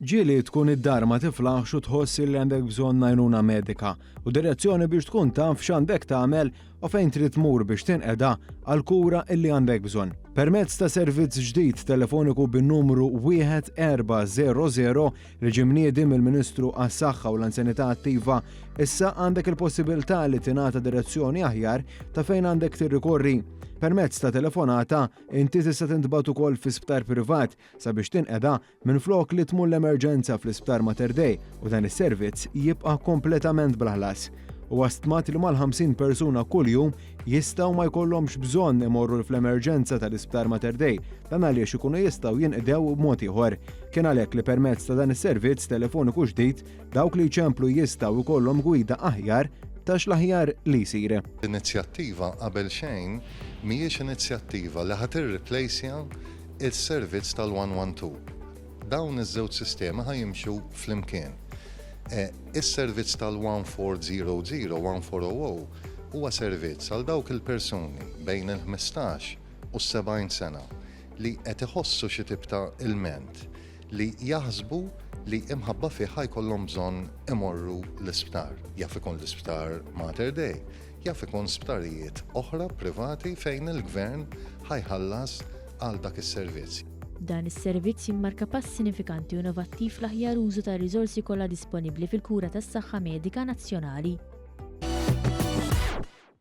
Ġieli tkun id-dar ma tifla xu tħossi li għandek bżonn għajnuna medika u direzzjoni biex tkun taf x'għandek tagħmel u fejn trid tmur biex tinqeda għal kura illi għandek bżonn. Permezz ta' servizz ġdid telefoniku bin-numru 1400 li ġie mniedi mill-Ministru għas-Saħħa u l-Anzjanità Attiva, issa għandek il-possibilità li tingħata direzzjoni aħjar ta' fejn għandek tirrikorri. Permezz ta' telefonata, inti tista' tintbagħat ukoll fi sptar privat sabiex tinqeda minflok li tmur l-emerġenza fl-Isptar Mater Dei u dan is-servizz jibqa' kompletament bla-ħlas. U għastmat li mal-50 persuna kuljum jistgħu ma jkollhomx bżonn imorru fl-emerġenza tal-Isptar Mater Dei, dan għaliex ikunu jistgħu jinqdew b'mod ieħor. Kien għalhekk li permezz ta' dan is-servizz telefoniku ġdid dawk li jċemplu jistgħu jkollhom gwida aħjar tax l-aħjar li jsir. L-inizjattiva qabel xejn mhijiex inizjattiva li ħadd irreplacja il-servizz tal-112. Dawn iż-żewġ sistema ħajimxu flimkien. Is-servizz tal-1400, 1400 huwa servizz għal dawk il-persuni bejn il-15 u s-70 sena li qed iħossu xi tip ta' ilment li jaħsbu li imħabba fih ħajkollhom bżonn imorru l-isptar. Jaf ikun l-Isptar Mater Dei, jaf ikun sptarijiet oħra privati fejn il-gvern ħajħallas għal dak is-servizz. Dan is-servizz jimmarka pass sinifikanti u innovattiv fl-aħjar użu ta' riżorsi kollha disponibbli fil-kura tas-saħħa medika nazzjonali.